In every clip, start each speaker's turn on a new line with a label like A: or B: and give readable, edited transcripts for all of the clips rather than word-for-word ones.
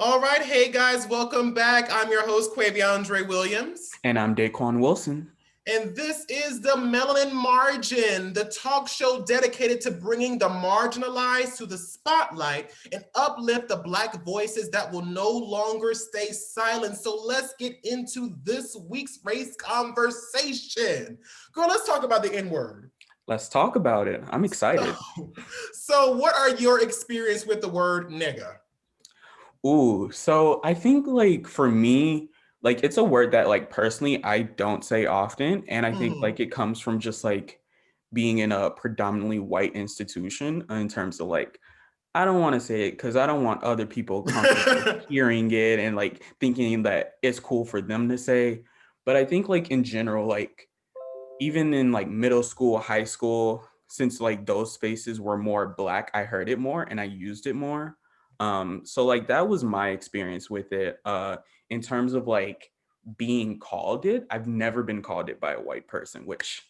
A: All right, hey guys, welcome back. I'm your host, Quaviondre Williams.
B: And I'm Daquon Wilson.
A: And this is the Melanin Margin, the talk show dedicated to bringing the marginalized to the spotlight and uplift the Black voices that will no longer stay silent. So let's get into this week's race conversation. Girl, let's talk about the N-word.
B: Let's talk about it. I'm excited.
A: So what are your experience with the word nigga?
B: Ooh, so I think for me, it's a word that personally I don't say often. And I think
A: Mhm.
B: it comes from just being in a predominantly white institution in terms of I don't want to say it because I don't want other people comfortable hearing it and thinking that it's cool for them to say. But I think in general, even in middle school, high school, since those spaces were more Black, I heard it more and I used it more. So that was my experience with it. In terms of being called it, I've never been called it by a white person, which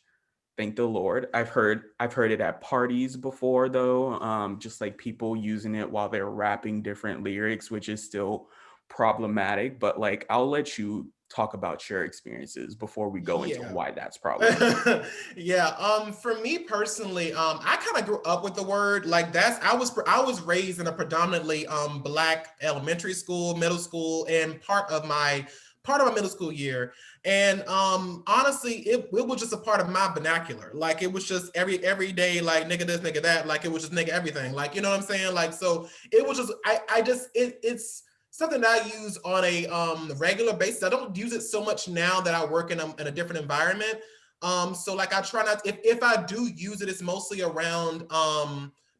B: thank the Lord. I've heard it at parties before though. Just people using it while they're rapping different lyrics, which is still problematic. But I'll let you talk about your experiences before we go into
A: Yeah.
B: why that's problematic.
A: Yeah, for me personally, I kind of grew up with the word like that's I was raised in a predominantly Black elementary school, middle school, and part of my middle school year. And honestly, it was just a part of my vernacular. Like it was just every day, like nigga this, nigga that, like it was just nigga everything. Like, you know what I'm saying? Like, so it was just I just it's something that I use on a regular basis. I don't use it so much now that I work in a different environment. So like I try not, if I do use it, it's mostly around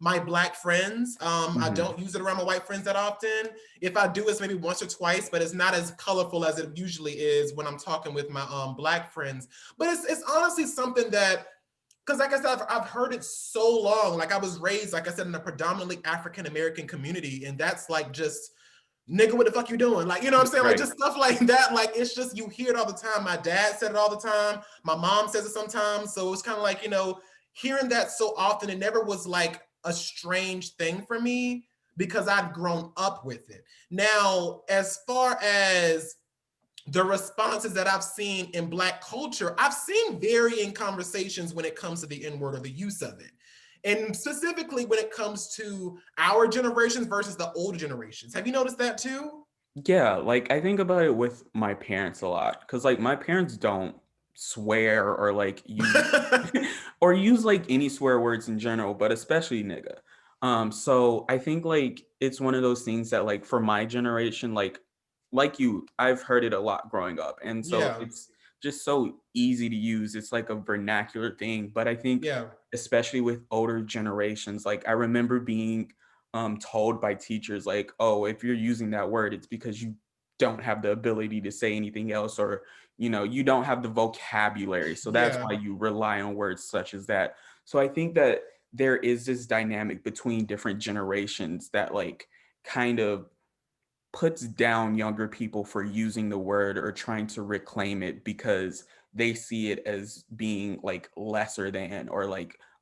A: my Black friends. I
B: Mhm.
A: don't use it around my white friends that often. If I do, it's maybe once or twice, but it's not as colorful as it usually is when I'm talking with my Black friends. But it's honestly something that, because like I said, I've heard it so long. Like I was raised, like I said, in a predominantly African American community, and that's like just nigga, what the fuck you doing? Like, you know what I'm saying? Like
B: Right.
A: just stuff like that. Like it's just you hear it all the time. My dad said it all the time. My mom says it sometimes. So it's kind of like, hearing that so often, it never was like a strange thing for me because I'd grown up with it. Now, as far as the responses that I've seen in Black culture, I've seen varying conversations when it comes to the N word or the use of it. And specifically when it comes to our generations versus the older generations. Have you noticed that too?
B: Yeah, I think about it with my parents a lot because my parents don't swear or use or use any swear words in general, but especially nigga. So I think it's one of those things that for my generation, like you, I've heard it a lot growing up, and so
A: Yeah,
B: it's just so easy to use. It's like a vernacular thing, but I think
A: yeah,
B: especially with older generations, I remember being told by teachers oh, if you're using that word, it's because you don't have the ability to say anything else, or you don't have the vocabulary, so that's
A: yeah.
B: why you rely on words such as that. So I think that there is this dynamic between different generations that kind of puts down younger people for using the word or trying to reclaim it because they see it as being lesser than, or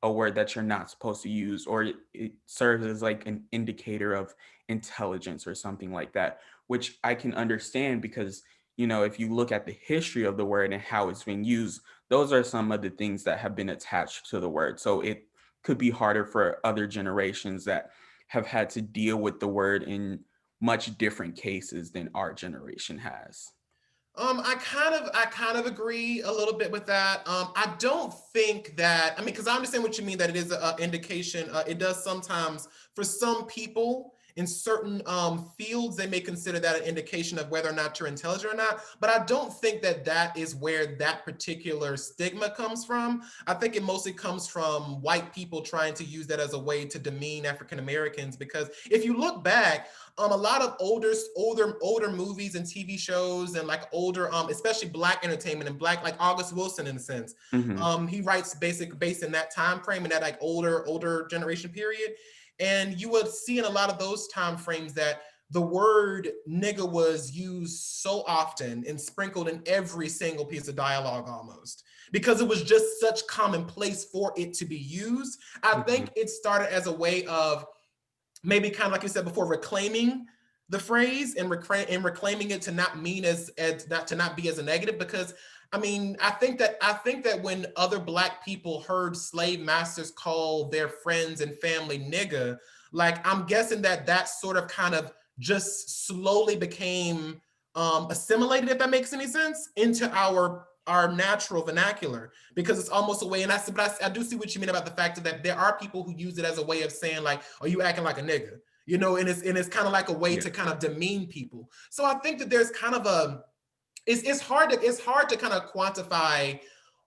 B: a word that you're not supposed to use, or it serves as an indicator of intelligence or something like that, which I can understand because if you look at the history of the word and how it's been used, those are some of the things that have been attached to the word. So it could be harder for other generations that have had to deal with the word in much different cases than our generation has.
A: I kind of agree a little bit with that. I don't think that, I mean, because I understand what you mean that it is an indication. It does sometimes for some people in certain fields, they may consider that an indication of whether or not you're intelligent or not. But I don't think that that is where that particular stigma comes from. I think it mostly comes from white people trying to use that as a way to demean African Americans. Because if you look back, a lot of older movies and TV shows and like older, especially Black entertainment and Black, like August Wilson in a sense.
B: Hmm.
A: He writes based in that time frame and that like older generation period. And you would see in a lot of those time frames that the word nigga was used so often and sprinkled in every single piece of dialogue almost because it was just such commonplace for it to be used. I
B: Hmm.
A: think it started as a way of maybe kind of like you said before, reclaiming the phrase and, reclaiming it to not mean as not be as a negative. Because I mean, I think that when other Black people heard slave masters call their friends and family nigga, like I'm guessing that that sort of kind of just slowly became assimilated, if that makes any sense, into our natural vernacular, because it's almost a way. And I do see what you mean about the fact that there are people who use it as a way of saying like, "Are you acting like a nigga?" You know, and it's kind of like a way
B: Yeah.
A: to kind of demean people. So I think that there's kind of a it's hard to kind of quantify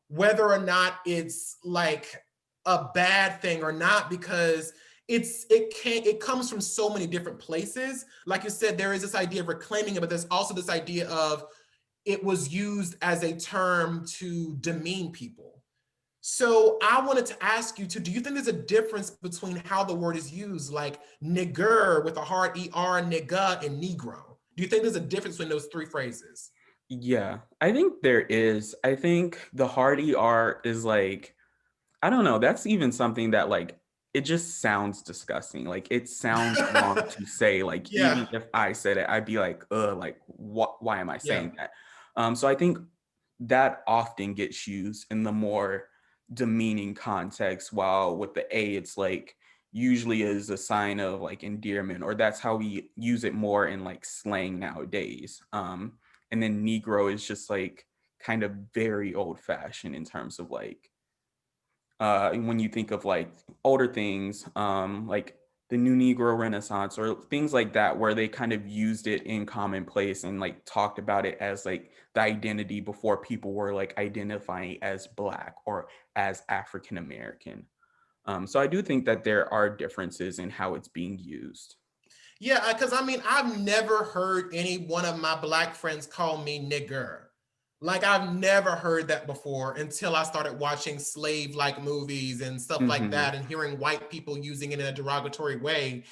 A: whether or not it's like a bad thing or not, because it comes from so many different places. Like you said, there is this idea of reclaiming it, but there's also this idea of it was used as a term to demean people. So I wanted to ask you too, do you think there's a difference between how the word is used, like nigger with a hard ER, nigga, and negro? Do you think there's a difference between those three phrases?
B: Yeah, I think there is. I think the hard ER is like, I don't know, that's even something that like it just sounds disgusting. Like it sounds wrong to say. Like
A: Yeah,
B: even if I said it, I'd be like, like what, why am I
A: yeah.
B: saying that? So I think that often gets used in the more demeaning context, while with the A, it's like usually is a sign of like endearment, or that's how we use it more in like slang nowadays. And then Negro is just like kind of very old fashioned in terms of like when you think of like older things, like the new Negro Renaissance or things like that, where they kind of used it in commonplace and like talked about it as like the identity before people were like identifying as Black or as African American. So I do think that there are differences in how it's being used.
A: Yeah, because I mean, I've never heard any one of my Black friends call me nigger. Like, I've never heard that before until I started watching slave like movies and stuff like
B: Hmm.
A: that, and hearing white people using it in a derogatory way.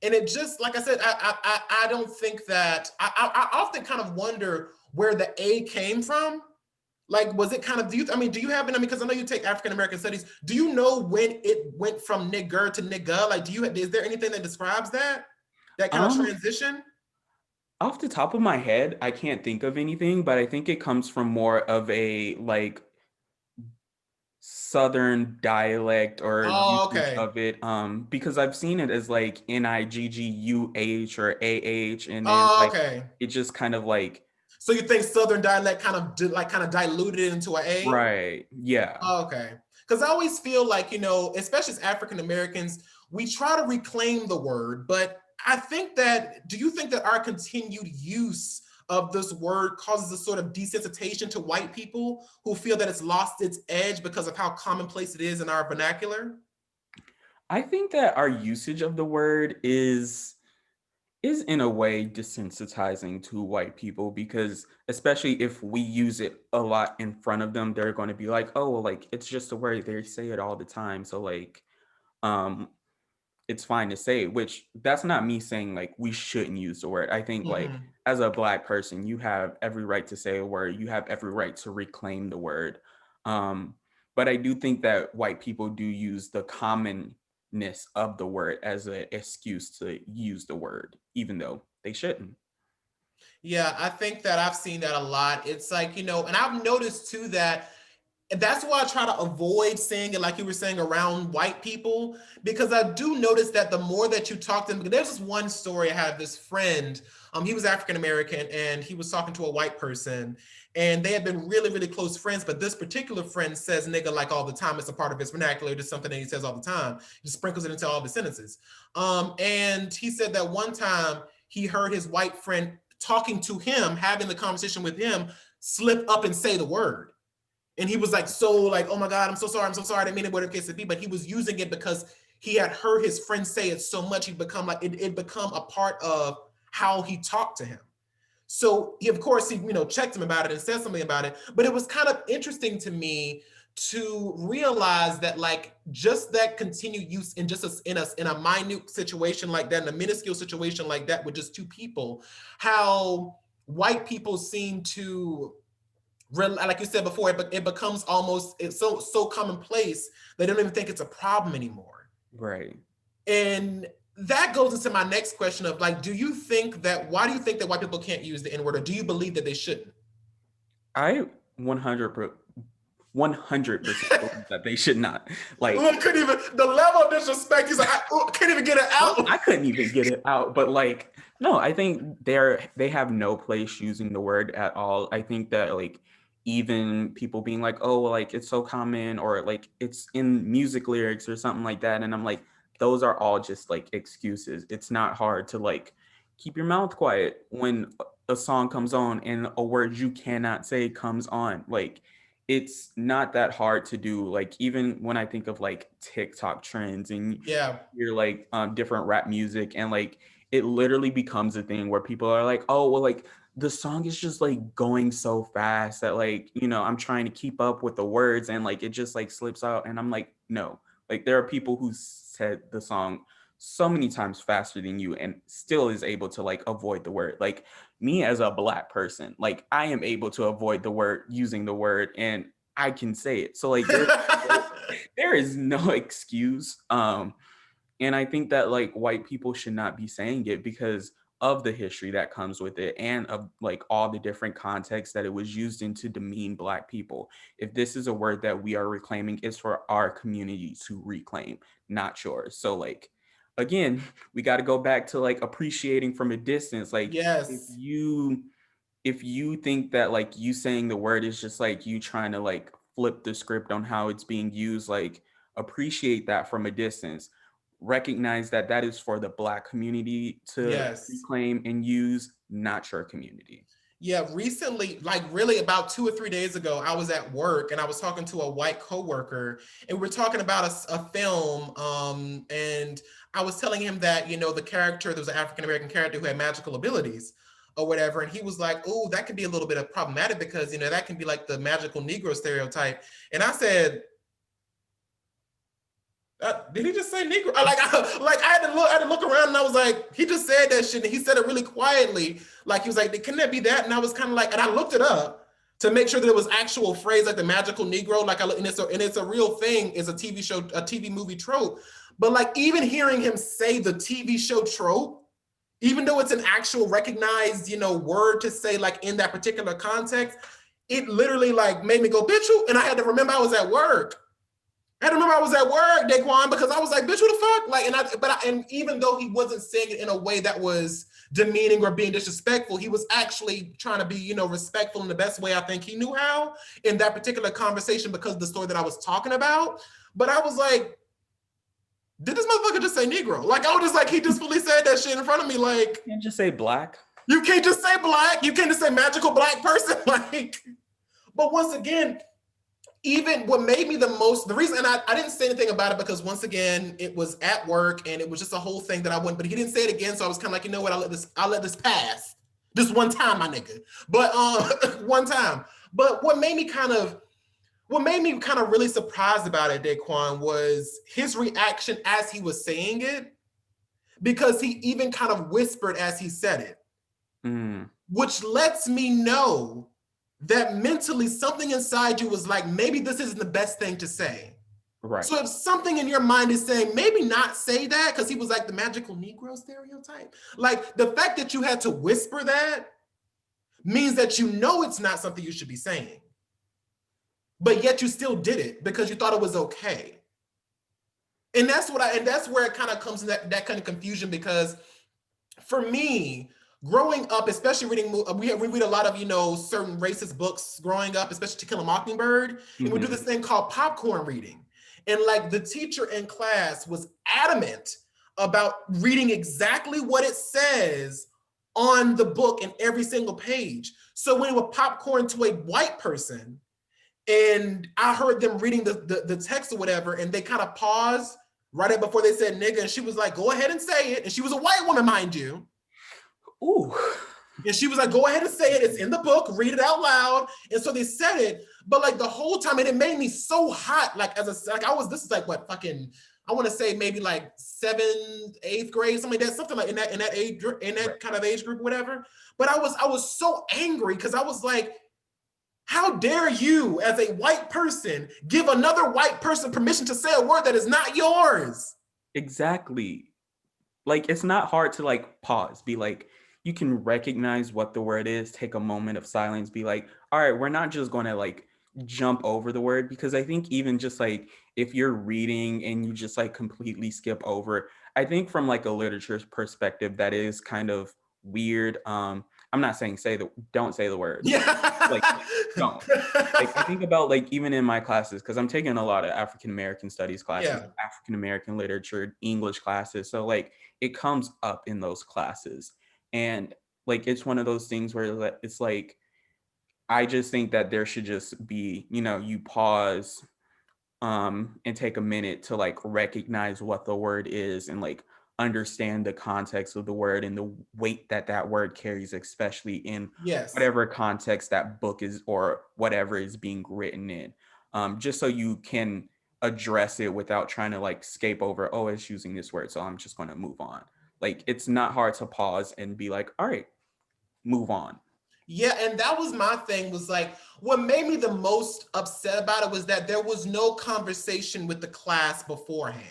A: And it just, like I said, I don't think that, I often kind of wonder where the A came from. Like, was it kind of, I mean, do you have it? I mean, because I know you take African American studies. Do you know when it went from nigger to nigga? Like, is there anything that describes that? That kind of
B: Um,
A: transition?
B: Off the top of my head, I can't think of anything, but I think it comes from more of a like Southern dialect or
A: Oh,
B: usage
A: okay.
B: of it, because I've seen it as like Nigguh or AH, and then
A: Oh,
B: like
A: okay.
B: it just kind of like,
A: So you think Southern dialect kind of kind of diluted it into an A?
B: right, yeah,
A: Oh, okay. Because I always feel like, especially as African Americans, we try to reclaim the word, but do you think that our continued use of this word causes a sort of desensitization to white people who feel that it's lost its edge because of how commonplace it is in our vernacular?
B: I think that our usage of the word is in a way desensitizing to white people, because especially if we use it a lot in front of them, they're going to be like, oh well, like it's just a word, they say it all the time, so like um it's fine to say it, which that's not me saying like we shouldn't use the word. I think like
A: Hmm.
B: as a Black person, you have every right to say a word, you have every right to reclaim the word. um but I do think that white people do use the commonness of the word as an excuse to use the word, even though they shouldn't.
A: Yeah, I think that I've seen that a lot. It's like, and I've noticed too that, and that's why I try to avoid saying it like you were saying around white people, because I do notice that the more that you talk to them, there's this one story. I had this friend, he was African American, and he was talking to a white person, and they had been really, really close friends. But this particular friend says nigga like all the time. It's a part of his vernacular. It's something that he says all the time. He sprinkles it into all the sentences. And he said that one time he heard his white friend talking to him, having the conversation with him, slip up and say the word. And he was like, so like, oh my God, I'm so sorry, I didn't mean it, whatever the case it be. But he was using it because he had heard his friend say it so much, he become like it become a part of how he talked to him. So he, of course, he checked him about it and said something about it. But it was kind of interesting to me to realize that like just that continued use in just in a minute situation like that, in a minuscule situation like that with just two people, how white people seem to, like you said before, it becomes almost, it's so commonplace they don't even think it's a problem anymore.
B: Right.
A: And that goes into my next question of like, why do you think that white people can't use the N-word, or do you believe that they shouldn't?
B: I 100% believe that they should not. Like,
A: Look, couldn't even, the level of disrespect, he's like, I can't even get it out.
B: I couldn't even get it out, but like, no, I think they have no place using the word at all. I think that like even people being like, oh, well, like it's so common, or like it's in music lyrics or something like that, and I'm like, those are all just like excuses. It's not hard to like keep your mouth quiet when a song comes on and a word you cannot say comes on. Like, it's not that hard to do. Like, even when I think of like TikTok trends and
A: Yeah.
B: hear like different rap music, and like it literally becomes a thing where people are like, oh, well, like the song is just like going so fast that like, I'm trying to keep up with the words and like it just like slips out. And I'm like, no, like there are people who said the song so many times faster than you and still is able to like avoid the word. Like, me as a Black person, like I am able to avoid the word using the word, and I can say it. So like there is no excuse. And I think that like white people should not be saying it because of the history that comes with it, and of like all the different contexts that it was used in to demean Black people. If this is a word that we are reclaiming, it's for our community to reclaim, not yours. So like, again, we got to go back to like appreciating from a distance. Like, if
A: Yes.
B: you if you think that like you saying the word is just like you trying to like flip the script on how it's being used, like appreciate that from a distance. Recognize that that is for the Black community to
A: Yes.
B: reclaim and use, not your community.
A: Yeah, recently, like really about 2 or 3 days ago, I was at work and I was talking to a white coworker, and we are talking about a film. And I was telling him that, the character, there was an African American character who had magical abilities or whatever. And he was like, oh, that could be a little bit of problematic because, that can be like the magical Negro stereotype. And I said, did he just say Negro? I had to look around and I was like, he just said that shit. And he said it really quietly. Like, he was like, can that be that? And I was kind of like, and I looked it up to make sure that it was actual phrase, like the magical Negro. Like, and it's a real thing. It's a TV show, a TV movie trope. But like, even hearing him say the TV show trope, even though it's an actual recognized, word to say like in that particular context, it literally like made me go, bitch, and I had to remember I was at work. I remember I was at work, Daquon, because I was like, bitch, who the fuck? Like, and even though he wasn't saying it in a way that was demeaning or being disrespectful, he was actually trying to be, respectful in the best way I think he knew how in that particular conversation because of the story that I was talking about. But I was like, did this motherfucker just say Negro? Like, I was just like, he just fully said that shit in front of me. Like,
B: You can't just say Black.
A: you can't just say Black. You can't just say magical Black person. Like, but once again, even what made me the reason, and I didn't say anything about it because once again, it was at work and it was just a whole thing that I wouldn't, but he didn't say it again. So I was kind of like, you know what, I'll let this pass. This one time, my nigga. But one time. But what made me kind of really surprised about it, Daquon, was his reaction as he was saying it, because he even kind of whispered as he said it, which lets me know that mentally something inside you was like, maybe this isn't the best thing to say.
B: Right.
A: So if something in your mind is saying, maybe not say that, because he was like the magical Negro stereotype. Like, the fact that you had to whisper that means that it's not something you should be saying. But yet you still did it because you thought it was okay. And that's where it kind of comes in that kind of confusion, because for me, growing up, especially reading, we read a lot of, certain racist books growing up, especially To Kill a Mockingbird. And we do this thing called popcorn reading. And like, the teacher in class was adamant about reading exactly what it says on the book in every single page. So when it would popcorn to a white person and I heard them reading the text or whatever, and they kind of paused right up before they said nigga, and she was like, go ahead and say it. And she was a white woman, mind you.
B: Ooh.
A: And she was like, go ahead and say it. It's in the book. Read it out loud. And so they said it. But like the whole time, and it made me so hot. Like, this is like what fucking, I want to say maybe like 7th, 8th grade, something like that, something like in that age, in that right. kind of age group, whatever. But I was so angry because I was like, how dare you, as a white person, give another white person permission to say a word that is not yours?
B: Exactly. like it's not hard to like pause, be like, you can recognize what the word is, take a moment of silence, be like, all right, we're not just going to like jump over the word, because I think even just like if you're reading and you just like completely skip over, I think from like a literature perspective that is kind of weird. I'm not saying don't say the word, like
A: Yeah.
B: don't. Like I think about like even in my classes, because I'm taking a lot of African American studies classes,
A: Yeah.
B: African American literature, English classes. So like it comes up in those classes. And like it's one of those things where it's like I just think that there should just be, you pause and take a minute to like recognize what the word is and like understand the context of the word and the weight that that word carries, especially in
A: Yes.
B: whatever context that book is or whatever is being written in, just so you can address it without trying to like scape over, oh, it's using this word, so I'm just going to move on. Like it's not hard to pause and be like, all right, move on.
A: Yeah, and that was my thing, was like what made me the most upset about it was that there was no conversation with the class beforehand.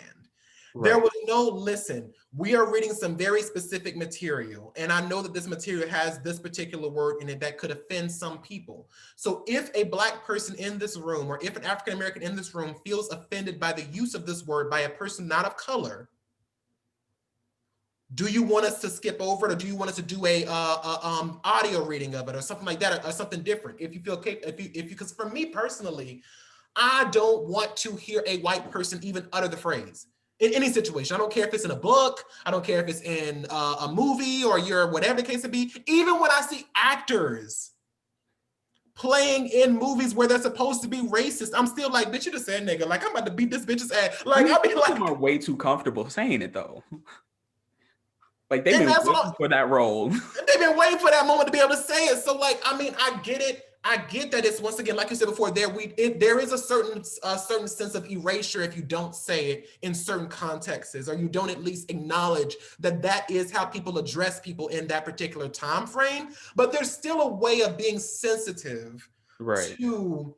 A: There
B: Right.
A: was no, listen, we are reading some very specific material, and I know that this material has this particular word in it that could offend some people. So if a Black person in this room, or if an African American in this room feels offended by the use of this word by a person not of color, do you want us to skip over it, or do you want us to do a audio reading of it or something like that, or something different? If you feel capable, if you, because for me personally, I don't want to hear a white person even utter the phrase in any situation. I don't care if it's in a book, I don't care if it's in a movie, or your whatever the case may be. Even when I see actors playing in movies where they're supposed to be racist, I'm still like, bitch, you just said nigga. Like I'm about to beat this bitch's ass.
B: I
A: Like
B: mean,
A: I be
B: some of them are
A: like,
B: way too comfortable saying it though. Like they've
A: and
B: been
A: that's what
B: waiting for that role.
A: they've been waiting for that moment to be able to say it. So, like, I mean, I get it. I get that it's, once again, like you said before, there is a certain sense of erasure if you don't say it in certain contexts, or you don't at least acknowledge that that is how people address people in that particular time frame. But there's still a way of being sensitive
B: Right.
A: to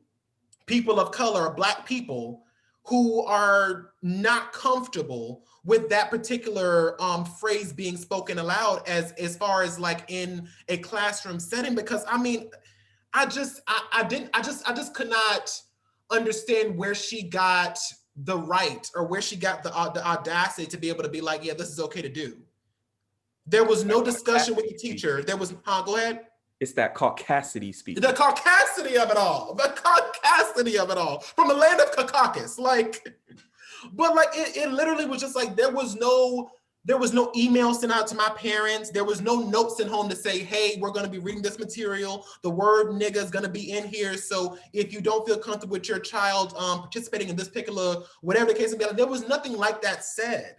A: people of color or Black people who are not comfortable with that particular phrase being spoken aloud, as far as like in a classroom setting. Because I mean, I just could not understand where she got the right, or where she got the audacity to be able to be like, yeah, this is okay to do. There was
B: That
A: no discussion with
B: caucasity
A: the
B: speaking.
A: teacher. There was, go ahead.
B: It's that caucasity
A: The
B: speaking.
A: caucasity of it all, the caucasity of it all, from the land of Caucasus. Like, but like it literally was just like there was no email sent out to my parents. There was no notes sent home to say, hey, we're going to be reading this material. The word nigga is going to be in here. So if you don't feel comfortable with your child participating in this particular, whatever the case may be, like, there was nothing like that said,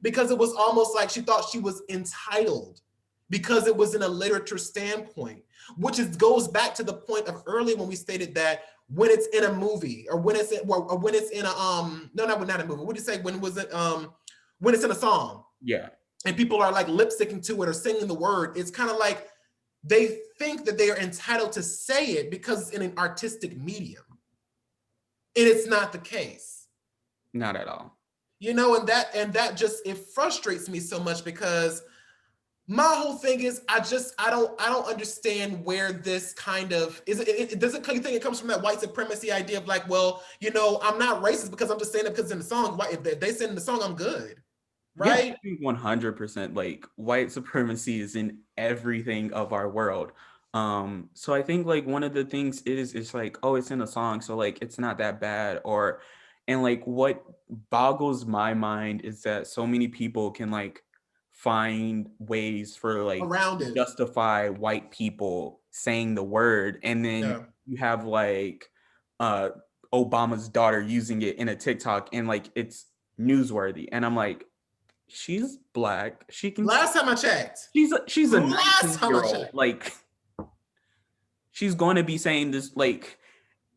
A: because it was almost like she thought she was entitled because it was in a literature standpoint, which goes back to the point of earlier when we stated that when it's in a movie, or when it's in, or when it's in a no, not a movie. What do you say, when was it when it's in a song
B: Yeah.
A: and people are like lip syncing to it or singing the word? It's kind of like they think that they are entitled to say it because it's in an artistic medium, and it's not the case.
B: Not at all.
A: And that just, it frustrates me so much, because my whole thing is, I don't understand where this kind of is. It doesn't, you think it comes from that white supremacy idea of like, well, I'm not racist because I'm just saying it because in the song, if they sing in the song, I'm good,
B: Yeah, I
A: right?
B: think 100% like white supremacy is in everything of our world. So I think like one of the things is it's like, oh, it's in a song, so like it's not that bad. Or and like what boggles my mind is that so many people can like find ways for like
A: Around it.
B: justify white people saying the word, and then
A: Yeah.
B: you have like uh Obama's daughter using it in a TikTok and like it's newsworthy. And I'm like, she's Black. She can.
A: Last time I checked.
B: She's a
A: Last time I
B: 19-year-old.
A: checked.
B: Like she's going to be saying this. Like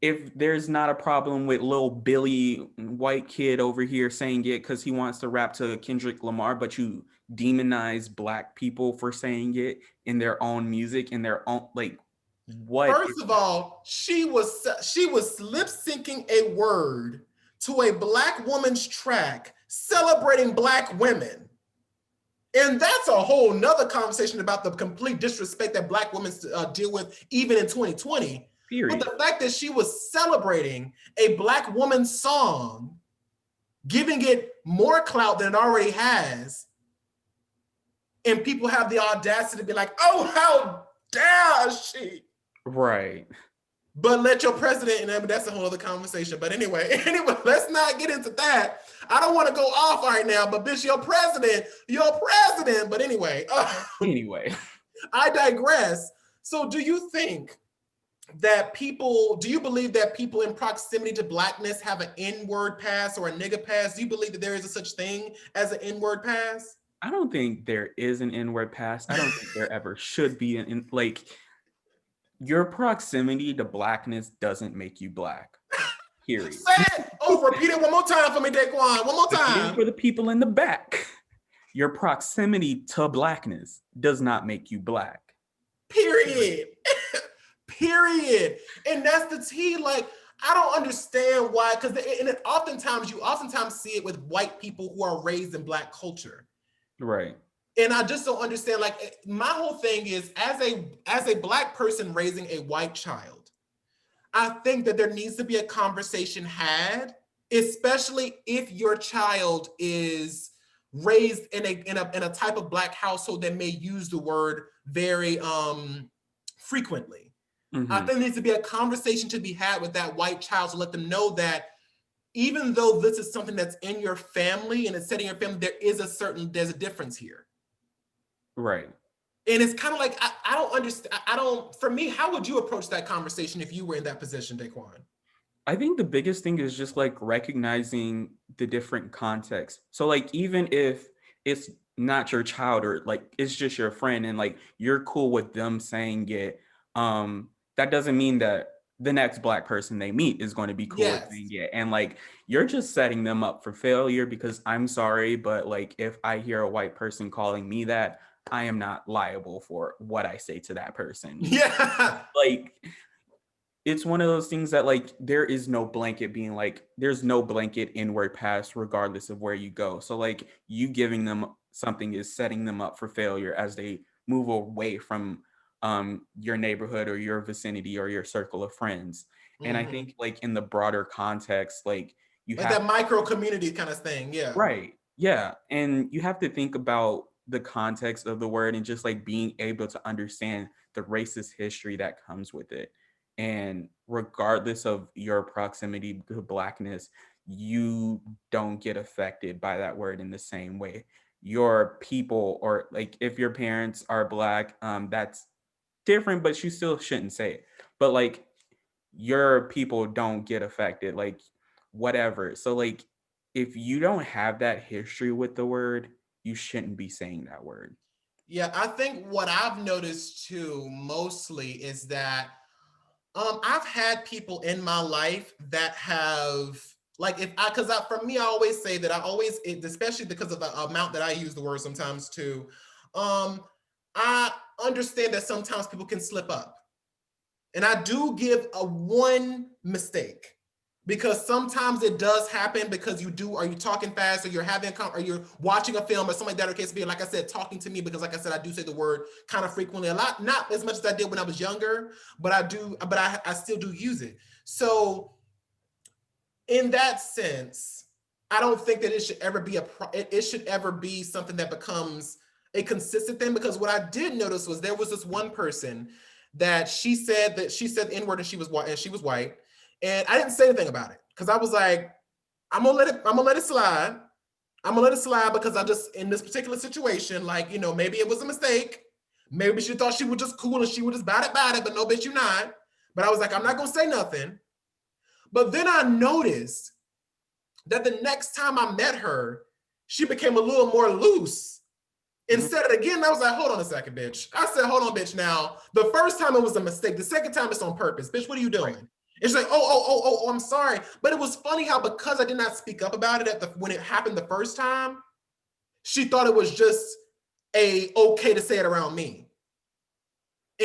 B: if there's not a problem with little Billy white kid over here saying it because he wants to rap to Kendrick Lamar, but you demonize Black people for saying it in their own music, in their own like. What is
A: First of
B: that?
A: all, she was lip syncing a word to a Black woman's track celebrating Black women. And that's a whole nother conversation about the complete disrespect that Black women deal with even in 2020. But
B: Period.
A: the fact that she was celebrating a Black woman's song, giving it more clout than it already has, and people have the audacity to be like, oh, how dare she?
B: Right.
A: But let your president, and that's a whole other conversation. But anyway, let's not get into that. I don't want to go off right now, but bitch, your president. But anyway,
B: Anyway.
A: I digress. So do you think that do you believe that people in proximity to Blackness have an N-word pass or a nigger pass? Do you believe that there is a such thing as an N-word pass?
B: I don't think there is an N-word pass. I don't think there ever should be like, your proximity to Blackness doesn't make you Black. Period.
A: Say it. Oh, repeat it one more time for me, Daquon. One more time.
B: For the people in the back, your proximity to Blackness does not make you Black.
A: Period. Period. And that's the tea. Like, I don't understand why, because oftentimes you see it with white people who are raised in Black culture.
B: Right.
A: And I just don't understand. Like, my whole thing is, as a Black person raising a white child, I think that there needs to be a conversation had, especially if your child is raised in a type of Black household that may use the word very frequently.
B: Mm-hmm.
A: I think there needs to be a conversation to be had with that white child to let them know that even though this is something that's in your family and it's setting your family, there's a difference here.
B: Right.
A: And it's kind of like, I don't understand. For me, how would you approach that conversation if you were in that position, Daquon?
B: I think the biggest thing is just like recognizing the different contexts. So like, even if it's not your child or like it's just your friend and like you're cool with them saying it, that doesn't mean that the next Black person they meet is going to be cool with saying it. And like, you're just setting them up for failure, because I'm sorry, but like, if I hear a white person calling me that, I am not liable for what I say to that person.
A: Yeah.
B: Like, it's one of those things that like, there is no blanket being like, there's no blanket N-word pass regardless of where you go. So like, you giving them something is setting them up for failure as they move away from your neighborhood or your vicinity or your circle of friends. Mm-hmm. And I think like in the broader context, like you
A: like have that micro community kind of thing. Yeah.
B: Right. Yeah. And you have to think about the context of the word and just like being able to understand the racist history that comes with it. And regardless of your proximity to Blackness, you don't get affected by that word in the same way. Your people, or like if your parents are Black, that's different, but you still shouldn't say it. But like, your people don't get affected, like whatever. So like, if you don't have that history with the word, you shouldn't be saying that word.
A: Yeah, I think what I've noticed too mostly is that I've had people in my life that have, like, for me, I always say that especially because of the amount that I use the word sometimes too, I understand that sometimes people can slip up. And I do give one mistake, because sometimes it does happen because are you talking fast, or you're watching a film or something like that, or case being, like I said, talking to me, because like I said, I do say the word kind of frequently, a lot, not as much as I did when I was younger, but I still do use it. So in that sense, I don't think that it should ever be something that becomes a consistent thing, because what I did notice was there was this one person that she said the N-word and she was white. And I didn't say anything about it, because I was like, I'm gonna let it slide. I'm gonna let it slide, because I just, in this particular situation, like, maybe it was a mistake. Maybe she thought she was just cool and she was just about it, but no, bitch, you not. But I was like, I'm not gonna say nothing. But then I noticed that the next time I met her, she became a little more loose. And said it again. I was like, hold on a second, bitch. I said, hold on, bitch. Now, the first time it was a mistake. The second time it's on purpose. Bitch, what are you doing? Right. It's like, oh, I'm sorry. But it was funny how, because I did not speak up about it when it happened the first time, she thought it was just okay to say it around me.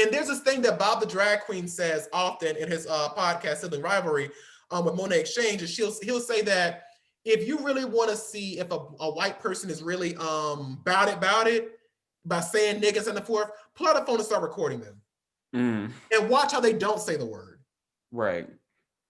A: And there's this thing that Bob the Drag Queen says often in his podcast, Sibling Rivalry, with Monet Exchange, and he'll say that if you really want to see if a white person is really about it by saying niggas and the fourth, pull out a phone and start recording them. And watch how they don't say the word.
B: Right.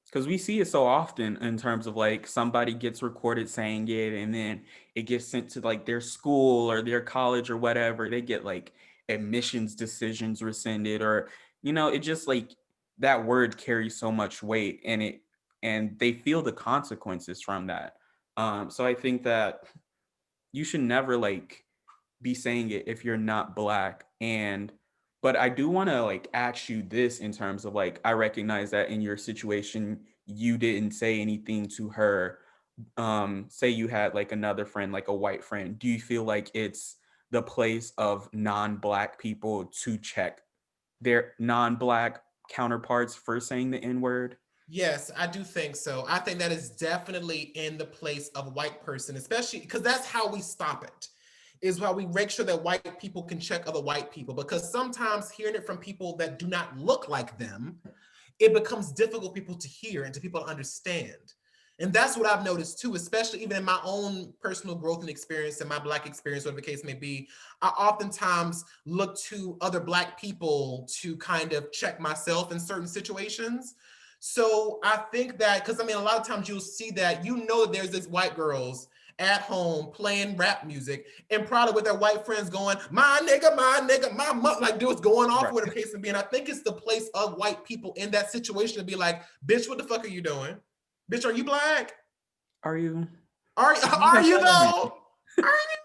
B: Because we see it so often in terms of like somebody gets recorded saying it and then it gets sent to like their school or their college or whatever. They get like admissions decisions rescinded, or, you know, it just like that word carries so much weight and they feel the consequences from that. So I think that you should never like be saying it if you're not Black. And but I do want to like ask you this in terms of like, I recognize that in your situation you didn't say anything to her. Say you had like another friend, like a white friend, do you feel like it's the place of non-Black people to check their non-Black counterparts for saying the N-word?
A: Yes, I do think so. I think that is definitely in the place of white person, especially because that's how we stop it. Is why we make sure that white people can check other white people. Because sometimes hearing it from people that do not look like them, it becomes difficult for people to hear and to people to understand. And that's what I've noticed too, especially even in my own personal growth and experience and my Black experience, whatever the case may be. I oftentimes look to other Black people to kind of check myself in certain situations. So I think that, because I mean, a lot of times you'll see that, there's these white girls at home playing rap music and probably with their white friends going, my nigga, my mother, like dudes going off,
B: Right.
A: whatever the case may be. And I think it's the place of white people in that situation to be like, bitch, what the fuck are you doing? Bitch, are you Black?
B: Are you?
A: Are you though? Are you?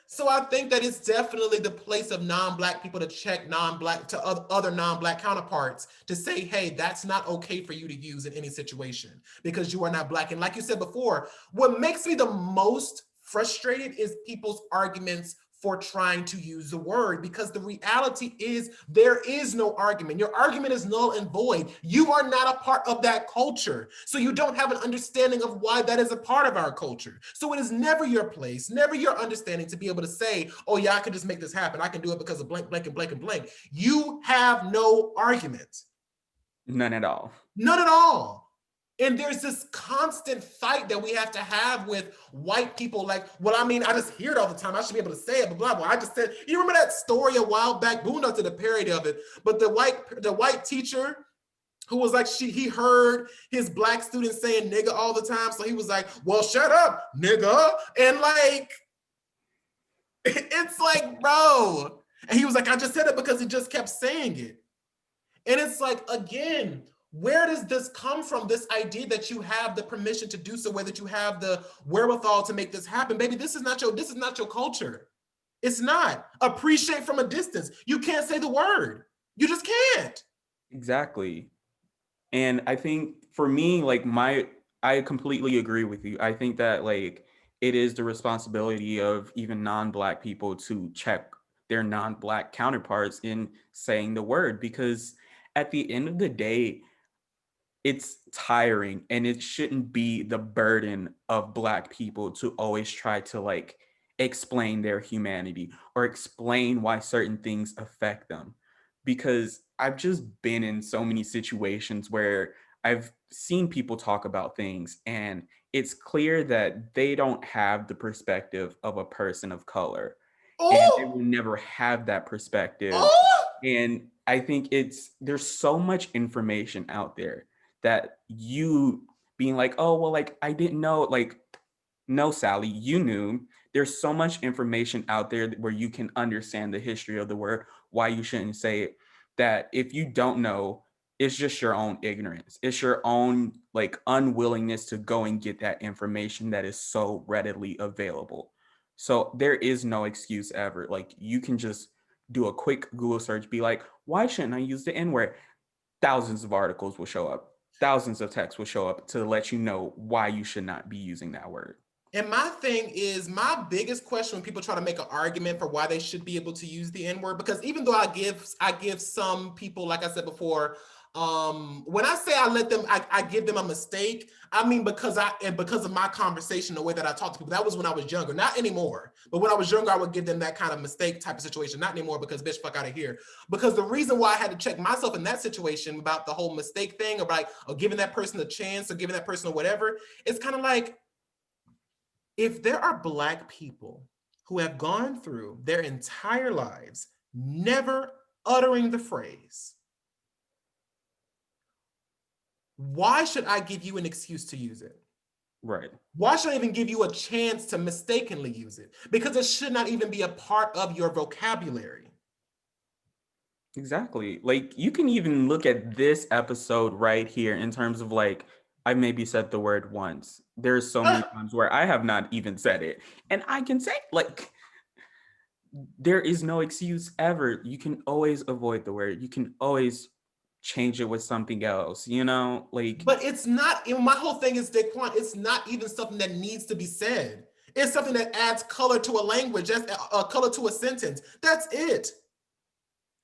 A: So I think that it's definitely the place of non-Black people to check non-Black to other non-Black counterparts to say, hey, that's not okay for you to use in any situation because you are not Black. And like you said before, what makes me the most frustrated is people's arguments for trying to use the word, because the reality is there is no argument. Your argument is null and void. You are not a part of that culture. So you don't have an understanding of why that is a part of our culture. So it is never your place, never your understanding to be able to say, oh yeah, I can just make this happen. I can do it because of blank, blank, and blank, and blank. You have no argument.
B: None at all.
A: None at all. And there's this constant fight that we have to have with white people. Like, well, I mean, I just hear it all the time. I should be able to say it, but blah, blah. I just said, you remember that story a while back? Boondocks did a parody of it. But the white teacher who was like, he heard his Black students saying nigga all the time. So he was like, well, shut up, nigga. And like, it's like, bro. And he was like, I just said it because he just kept saying it. And it's like, again, where does this come from? This idea that you have the permission to do so, whether you have the wherewithal to make this happen. Baby, this is not your culture. It's not. Appreciate from a distance. You can't say the word. You just can't.
B: Exactly. And I think for me, like I completely agree with you. I think that like it is the responsibility of even non-Black people to check their non-Black counterparts in saying the word, because at the end of the day, it's tiring and it shouldn't be the burden of Black people to always try to like explain their humanity or explain why certain things affect them. Because I've just been in so many situations where I've seen people talk about things and it's clear that they don't have the perspective of a person of color, and they will never have that perspective. And I think there's so much information out there that you being like, oh, well, like, I didn't know, like, no, Sally, you knew. There's so much information out there where you can understand the history of the word, why you shouldn't say it, that if you don't know, it's just your own ignorance. It's your own like unwillingness to go and get that information that is so readily available. So there is no excuse ever. Like, you can just do a quick Google search, be like, why shouldn't I use the N-word? Thousands of articles will show up. Thousands of texts will show up to let you know why you should not be using that word.
A: And my thing is, my biggest question when people try to make an argument for why they should be able to use the N-word, because even though I give some people, like I said before, when I say I give them a mistake, I mean because of my conversation, the way that I talk to people. That was when I was younger, not anymore. But when I was younger, I would give them that kind of mistake type of situation. Not anymore, because bitch, fuck out of here. Because the reason why I had to check myself in that situation about the whole mistake thing, or giving that person a chance or giving that person or whatever, it's kind of like, If there are Black people who have gone through their entire lives never uttering the phrase, why should I give you an excuse to use it?
B: Right.
A: Why should I even give you a chance to mistakenly use it? Because it should not even be a part of your vocabulary.
B: Exactly. Like you can even look at this episode right here in terms of like I maybe said the word once. There's so many times where I have not even said it. And I can say like there is no excuse ever. You can always avoid the word. You can always change it with something else, you know? Like
A: But it's not, my whole thing is, Daquon, it's not even something that needs to be said. It's something that adds color to a language, that's a color to a sentence. That's it.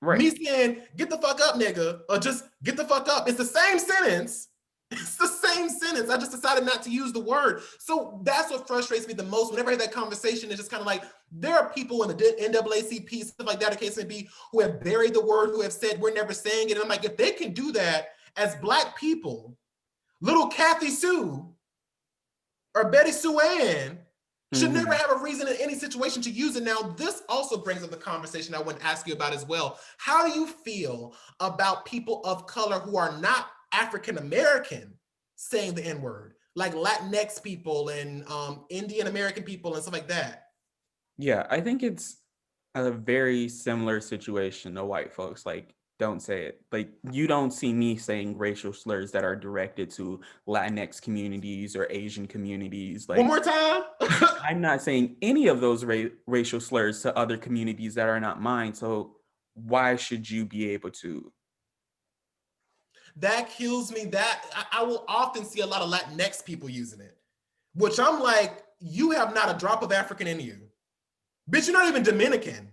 B: right.
A: Me saying, get the fuck up, nigga, or just get the fuck up. It's the same sentence. It's the same sentence. I just decided not to use the word. So that's what frustrates me the most. Whenever I have that conversation, it's just kind of like, there are people in the NAACP, stuff like that, the case may be, who have buried the word, who have said, we're never saying it. And I'm like, if they can do that as Black people, little Kathy Sue or Betty Sue Ann should never have a reason in any situation to use it. Now, this also brings up the conversation I want to ask you about as well. How do you feel about people of color who are not African American saying the N word, like Latinx people and Indian American people and stuff like that?
B: Yeah, I think it's a very similar situation to white folks. Like, don't say it. Like, you don't see me saying racial slurs that are directed to Latinx communities or Asian communities.
A: One
B: Like,
A: more time.
B: I'm not saying any of those racial slurs to other communities that are not mine. So, why should you be able to?
A: That kills me. That I will often see a lot of Latinx people using it, which I'm like, you have not a drop of African in you. Bitch, you're not even Dominican.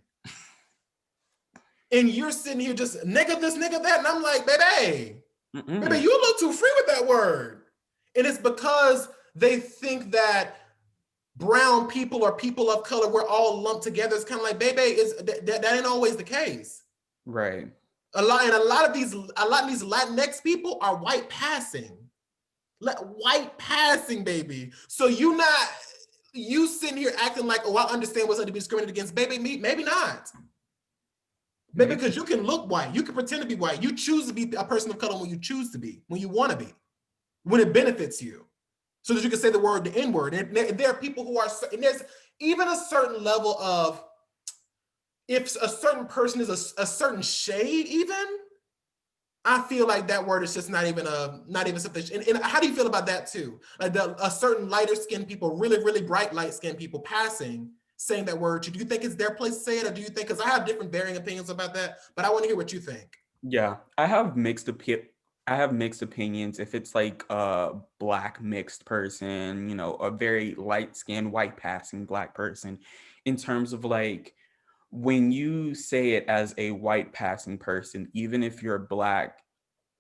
A: And you're sitting here just nigga this, nigga that. And I'm like, baby, baby, you a little too free with that word. And it's because they think that brown people or people of color, we're all lumped together. It's kind of like, baby, that ain't always the case.
B: Right.
A: A lot of these Latinx people are white passing. White passing, baby. So you sitting here acting like, oh, I understand what's to be discriminated against. Baby, maybe not. Maybe because you can look white, you can pretend to be white. You choose to be a person of color when you choose to be, when you want to be, when it benefits you, so that you can say the word, the N word. And there are people who are, and there's even a certain level of, if a certain person is a certain shade, even, I feel like that word is just not even something. And how do you feel about that too? Like a certain lighter skinned people, really, really bright light skinned people passing, saying that word. Do you think it's their place to say it, or do you think? Because I have different varying opinions about that, but I want to hear what you think.
B: Yeah, I have mixed opinions. If it's like a Black mixed person, you know, a very light skinned white passing Black person, in terms of like when you say it as a white passing person, even if you're Black,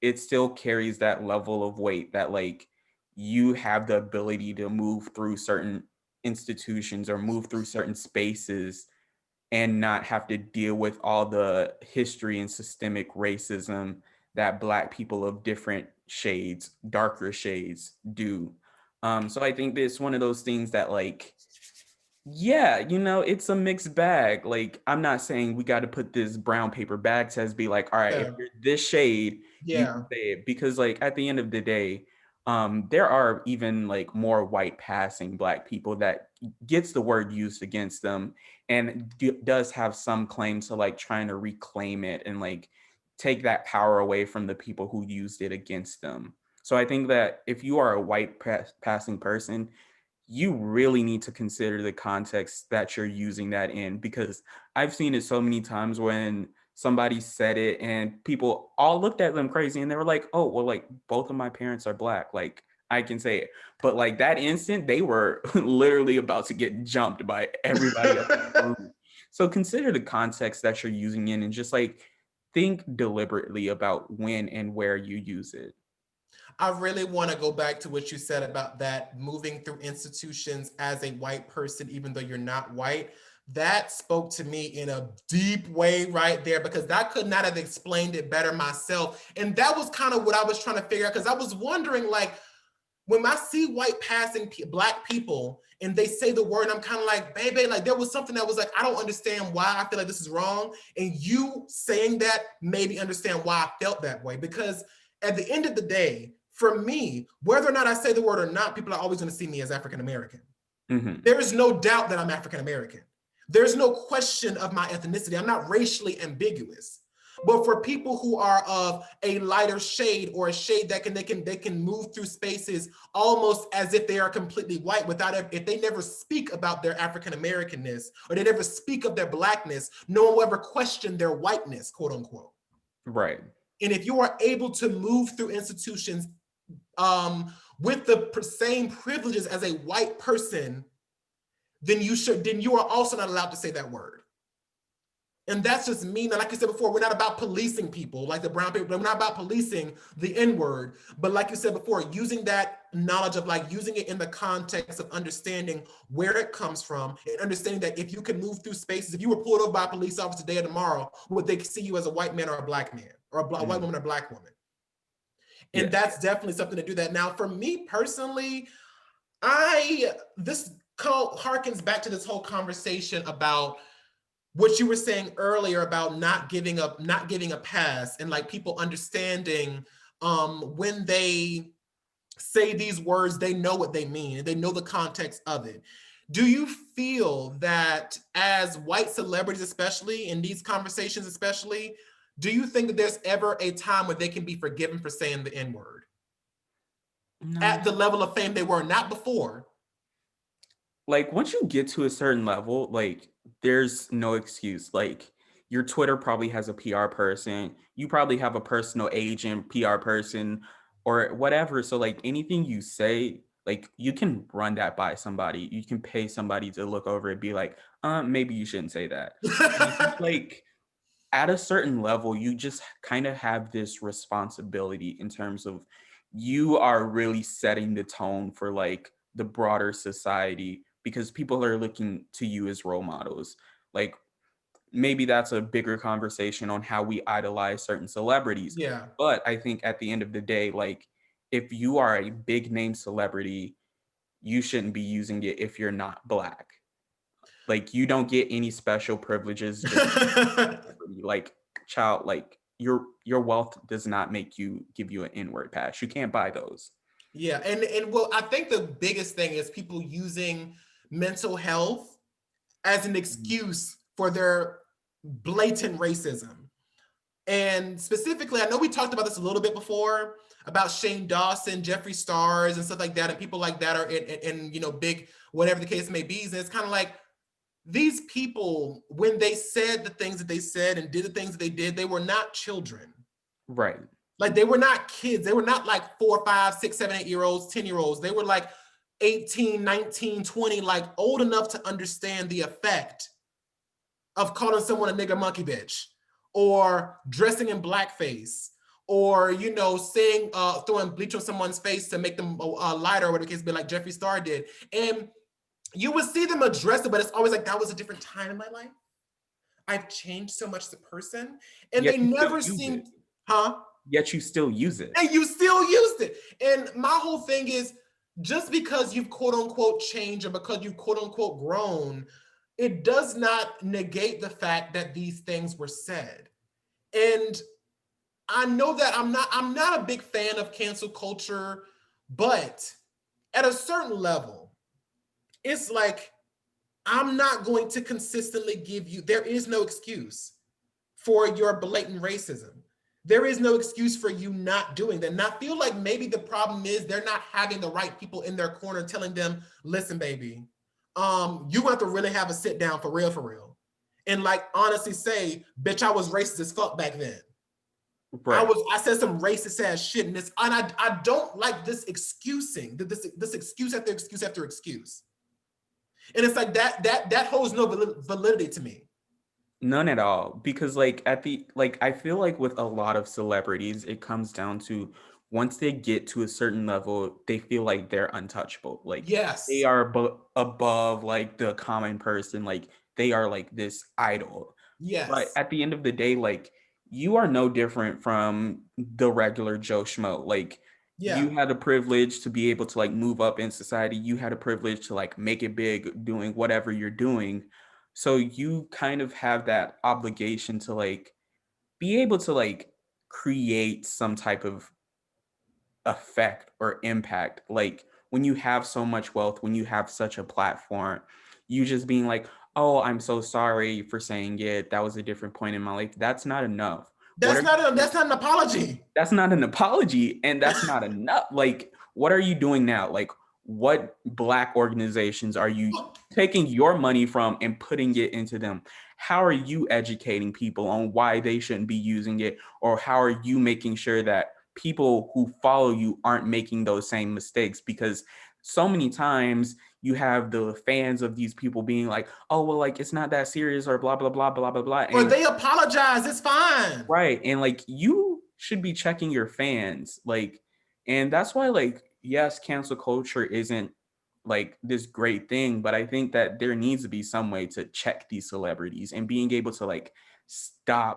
B: it still carries that level of weight that like you have the ability to move through certain institutions or move through certain spaces and not have to deal with all the history and systemic racism that Black people of different shades, darker shades, do. So I think it's one of those things that like, yeah, you know, it's a mixed bag. Like, I'm not saying we got to put this brown paper bag test, be like, all right, if
A: Yeah,
B: you're this shade, you
A: yeah.
B: can say it. Because like at the end of the day, there are even like more white passing Black people that gets the word used against them and does have some claim to like trying to reclaim it and like take that power away from the people who used it against them. So I think that if you are a white passing person, you really need to consider the context that you're using that in, because I've seen it so many times when somebody said it and people all looked at them crazy and they were like, oh, well, like both of my parents are Black. Like I can say it. But like that instant, they were literally about to get jumped by everybody else in the room. So consider the context that you're using in and just like think deliberately about when and where you use it.
A: I really want to go back to what you said about that moving through institutions as a white person, even though you're not white. That spoke to me in a deep way right there, because I could not have explained it better myself. And that was kind of what I was trying to figure out, because I was wondering, like, when I see white passing Black people, and they say the word, and I'm kind of like, baby, like there was something that was like, I don't understand why I feel like this is wrong. And you saying that made me understand why I felt that way. Because at the end of the day, for me, whether or not I say the word or not, people are always going to see me as African American. There is no doubt that I'm African American. There's no question of my ethnicity. I'm not racially ambiguous. But for people who are of a lighter shade or a shade that they can move through spaces almost as if they are completely white without, if they never speak about their African Americanness or they never speak of their blackness, no one will ever question their whiteness, quote unquote.
B: Right.
A: And if you are able to move through institutions with the same privileges as a white person, then you are also not allowed to say that word. And that's just me. Now, like you said before, we're not about policing people like the brown people. We're not about policing the N-word. But like you said before, using that knowledge of like using it in the context of understanding where it comes from and understanding that if you can move through spaces, if you were pulled over by a police officer today or tomorrow, would they see you as a white man or a black man or a white woman or a black woman? And that's definitely something to do that. Now, for me personally, this harkens back to this whole conversation about what you were saying earlier about not giving a pass, and like people understanding when they say these words, they know what they mean and they know the context of it. Do you feel that as white celebrities, especially in these conversations, especially, do you think that there's ever a time where they can be forgiven for saying the N-word?
B: No.
A: At the level of fame they were, not before.
B: Like once you get to a certain level, like there's no excuse. Like your Twitter probably has a PR person, you probably have a personal agent, PR person, or whatever. So like anything you say, like you can run that by somebody. You can pay somebody to look over it, be like, maybe you shouldn't say that. And I think like at a certain level, you just kind of have this responsibility in terms of you are really setting the tone for like the broader society because people are looking to you as role models. Like maybe that's a bigger conversation on how we idolize certain celebrities.
A: Yeah.
B: But I think at the end of the day, like if you are a big name celebrity, you shouldn't be using it if you're not Black. Like you don't get any special privileges just like child, like your wealth does not make you give you an N-word pass. You can't buy those.
A: Yeah, and well, I think the biggest thing is people using mental health as an excuse for their blatant racism. And specifically, I know we talked about this a little bit before about Shane Dawson, Jeffree Stars, and stuff like that, and people like that are in big, whatever the case may be. And it's kind of like these people, when they said the things that they said and did the things that they did, they were not children.
B: Right.
A: Like they were not kids. They were not like 4, 5, 6, 7, 8-year-olds, 10-year-olds. They were like 18, 19, 20, like old enough to understand the effect of calling someone a nigger monkey bitch, or dressing in blackface, or saying throwing bleach on someone's face to make them lighter, or whatever the case be, like Jeffree Star did. And you would see them address it, but it's always like, that was a different time in my life. I've changed so much as a person. And
B: Yet
A: they never seemed,
B: Yet you still use it.
A: And you still used it. And my whole thing is, just because you've quote unquote changed or because you've quote unquote grown, it does not negate the fact that these things were said. And I know that I'm not a big fan of cancel culture, but at a certain level, it's like, I'm not going to consistently give you, there is no excuse for your blatant racism. There is no excuse for you not doing that. And I feel like maybe the problem is they're not having the right people in their corner telling them, listen, baby, you have to really have a sit down for real. And like honestly say, bitch, I was racist as fuck back then. Right. I said some racist ass shit, and I don't like this excusing, this excuse after excuse after excuse. And it's like that holds no validity to me.
B: None at all. Because like I feel like with a lot of celebrities, it comes down to once they get to a certain level, they feel like they're untouchable. Like they are above like the common person. Like they are like this idol.
A: Yes.
B: But at the end of the day, like you are no different from the regular Joe Schmo. Like
A: Yeah.
B: You had a privilege to be able to like move up in society. You had a privilege to like make it big doing whatever you're doing. So you kind of have that obligation to like be able to like create some type of effect or impact. Like when you have so much wealth, when you have such a platform, you just being like, oh, I'm so sorry for saying it. That was a different point in my life. That's not enough. What are
A: That's not an apology.
B: That's not an apology, and that's not enough. Like, what are you doing now? Like, what Black organizations are you taking your money from and putting it into them? How are you educating people on why they shouldn't be using it? Or how are you making sure that people who follow you aren't making those same mistakes? Because so many times you have the fans of these people being like, oh, well, like, it's not that serious or blah, blah, blah, blah, blah, blah.
A: Or
B: And
A: they apologize. It's fine.
B: right. And like you should be checking your fans. Like, and that's why, like, yes, cancel culture isn't like this great thing, but I think that there needs to be some way to check these celebrities and being able to like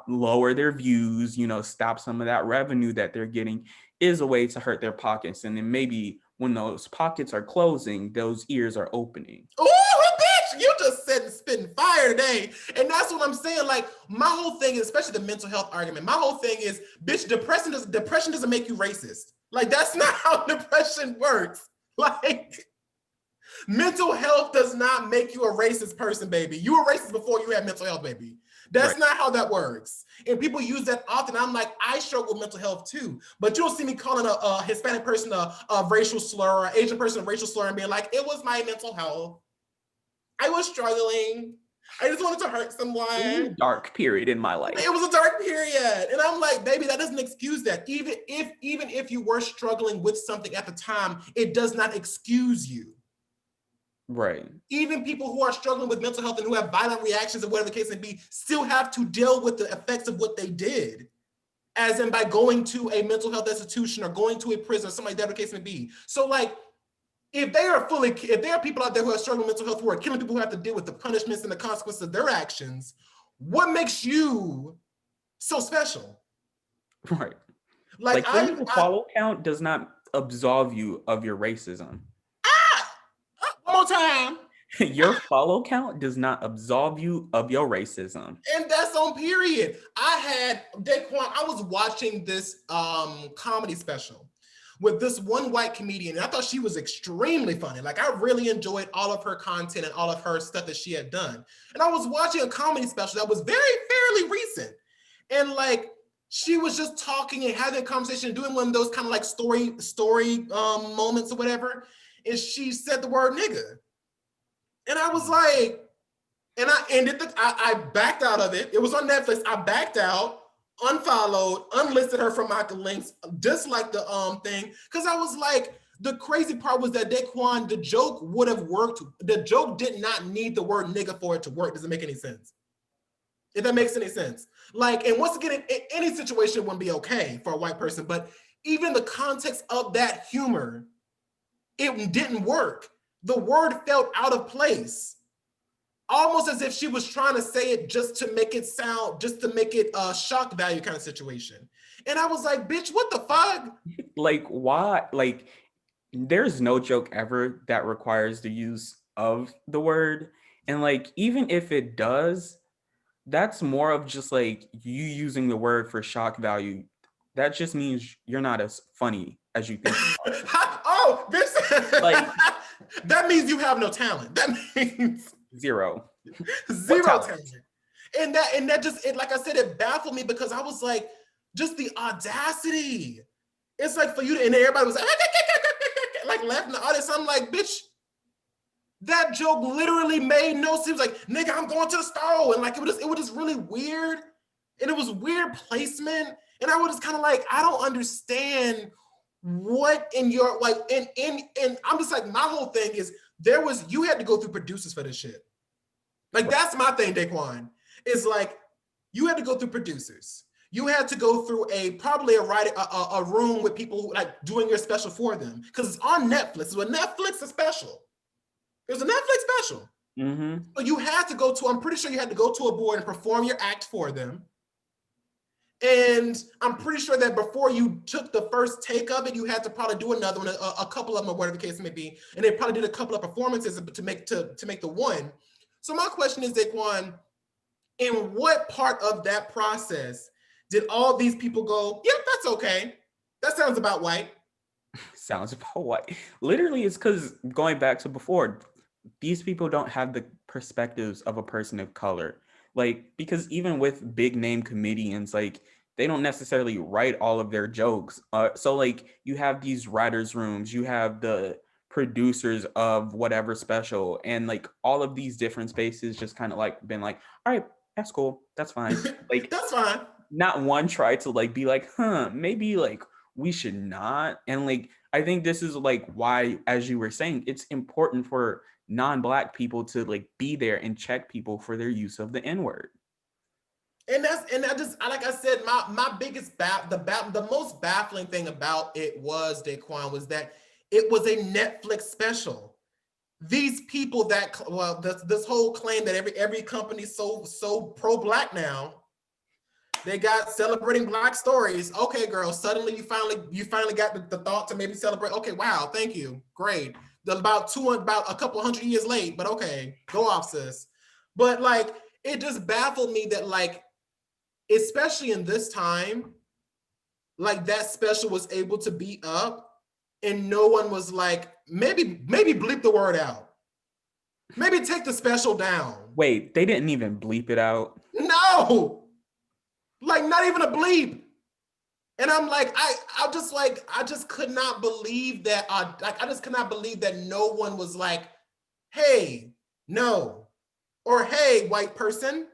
B: lower their views, stop some of that revenue that they're getting is a way to hurt their pockets. And then maybe when those pockets are closing, those ears are opening.
A: Ooh, bitch, you just said spitting fire today. And that's what I'm saying. Like, my whole thing is, especially the mental health argument, my whole thing is, bitch, depression doesn't make you racist. Like, that's not how depression works. Like, mental health does not make you a racist person, baby. You were racist before you had mental health, baby. That's not how that works. And people use that often. I'm like, I struggle with mental health too. But you don't see me calling a Hispanic person a racial slur, or an Asian person a racial slur, and being like, it was my mental health. I was struggling. I just wanted to hurt someone.
B: It was a dark period in my life.
A: It was a dark period. And I'm like, baby, that doesn't excuse that. Even if you were struggling with something at the time, it does not excuse you.
B: Right.
A: Even people who are struggling with mental health and who have violent reactions or whatever the case may be still have to deal with the effects of what they did. As in by going to a mental health institution or going to a prison or something like that, the case may be. So like, if there are people out there who are struggling with mental health, who are killing people who have to deal with the punishments and the consequences of their actions, what makes you so special?
B: Right.
A: Like
B: your follow count does not absolve you of your racism.
A: One more time.
B: Your follow count does not absolve you of your racism.
A: And that's on period. I had Daquon, I was watching this comedy special with this one white comedian, and I thought she was extremely funny. Like, I really enjoyed all of her content and all of her stuff that she had done. And I was watching a comedy special that was fairly recent. And like, she was just talking and having a conversation and doing one of those kind of like story moments or whatever. And she said the word nigga. And I was like, and I backed out of it. It was on Netflix. I backed out, unfollowed, unlisted her from my links, disliked the thing. Cause I was like, the crazy part was that Daquon, the joke would have worked. The joke did not need the word nigga for it to work. Doesn't make any sense. If that makes any sense. Like, and once again, in any situation wouldn't be okay for a white person, but even the context of that humor, it didn't work. The word felt out of place. Almost as if she was trying to say it just to make it a shock value kind of situation. And I was like, bitch, what the fuck?
B: Like, why? Like, there's no joke ever that requires the use of the word. And like, even if it does, that's more of just like you using the word for shock value. That just means you're not as funny as you think.
A: Oh, bitch. Like, that means you have no talent. That means
B: zero
A: talent. And that just, like I said, it baffled me because I was like, just the audacity. It's like for you to, and everybody was like laughing in the audience. I'm like, bitch, that joke literally made no sense. Like, nigga, I'm going to the store. And like, it was just really weird. And it was weird placement. And I was just kind of like, I don't understand what in your, like, and I'm just like, my whole thing is you had to go through producers for this shit. Like, that's my thing, Daquon, is like, you had to go through producers. You had to go through probably a room with people who, like, doing your special for them. Because it's on Netflix. It's a Netflix special. It was a Netflix special.
B: Mm-hmm.
A: So you had to go to, I'm pretty sure you had to go to a board and perform your act for them. And I'm pretty sure that before you took the first take of it, you had to probably do another one, a couple of them, or whatever the case may be. And they probably did a couple of performances to make the one. So my question is, Daquon, in what part of that process did all these people go, yep, that's okay. That sounds about white.
B: Sounds about white. Literally, it's because going back to before, these people don't have the perspectives of a person of color. Like, because even with big name comedians, like, they don't necessarily write all of their jokes. So like, you have these writers' rooms, you have the producers of whatever special, and like all of these different spaces just kind of like been like, all right, that's cool, that's fine. Like,
A: That's fine.
B: not one tried to like be like, maybe like we should not. And like, I think this is like why, as you were saying, it's important for non-Black people to like be there and check people for their use of the N-word.
A: And I just, like I said, my biggest the most baffling thing about it was, Daquon, was that it was a Netflix special. These people that, well, this whole claim that every company's so pro-Black now, they got celebrating Black stories. Okay, girl, suddenly you finally got the thought to maybe celebrate. Okay, wow, thank you, great. About a couple hundred years late, but okay, go off, sis. But like, it just baffled me that, like, especially in this time, like, that special was able to be up and no one was like, maybe bleep the word out. Maybe take the special down.
B: Wait, they didn't even bleep it out?
A: No, like, not even a bleep. And I'm like, I just could not believe that. I just could not believe that no one was like, hey, no, or hey, white person.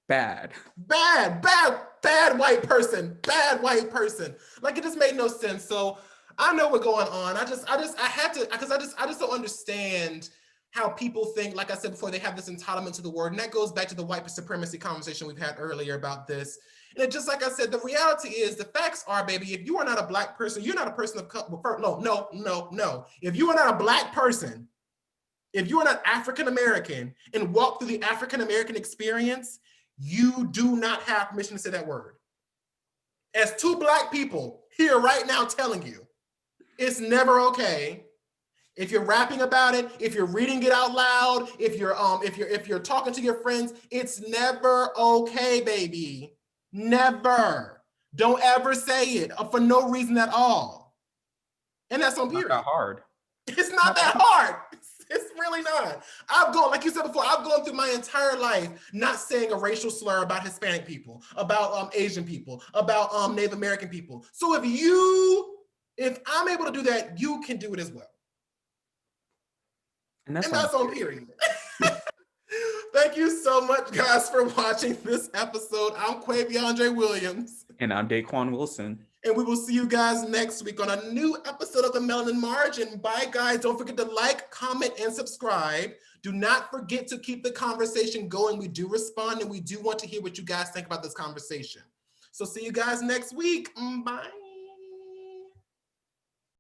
B: Bad
A: white person, bad white person. Like, it just made no sense. So I know what's going on. I just don't understand how people think, like I said before, they have this entitlement to the word. And that goes back to the white supremacy conversation we've had earlier about this. And it just, like I said, the reality is, the facts are, baby, if you are not a Black person, you're not a person of color. No. If you are not a Black person, if you are not African American and walk through the African American experience, you do not have permission to say that word. As two Black people here right now telling you, it's never okay. If you're rapping about it, if you're reading it out loud, if you're talking to your friends, it's never okay, baby. Never. Don't ever say it for no reason at all. And that's on period.
B: Not that hard.
A: It's not that hard. It's really not. I've gone, like you said before, I've gone through my entire life not saying a racial slur about Hispanic people, about Asian people, about Native American people. So if I'm able to do that, you can do it as well. And that's on period. Thank you so much, guys, for watching this episode. I'm Quaviondre Williams.
B: And I'm Daquon Wilson.
A: And we will see you guys next week on a new episode of the Melanin Margin. Bye, guys. Don't forget to like, comment, and subscribe. Do not forget to keep the conversation going. We do respond, and we do want to hear what you guys think about this conversation. So see you guys next week. Bye.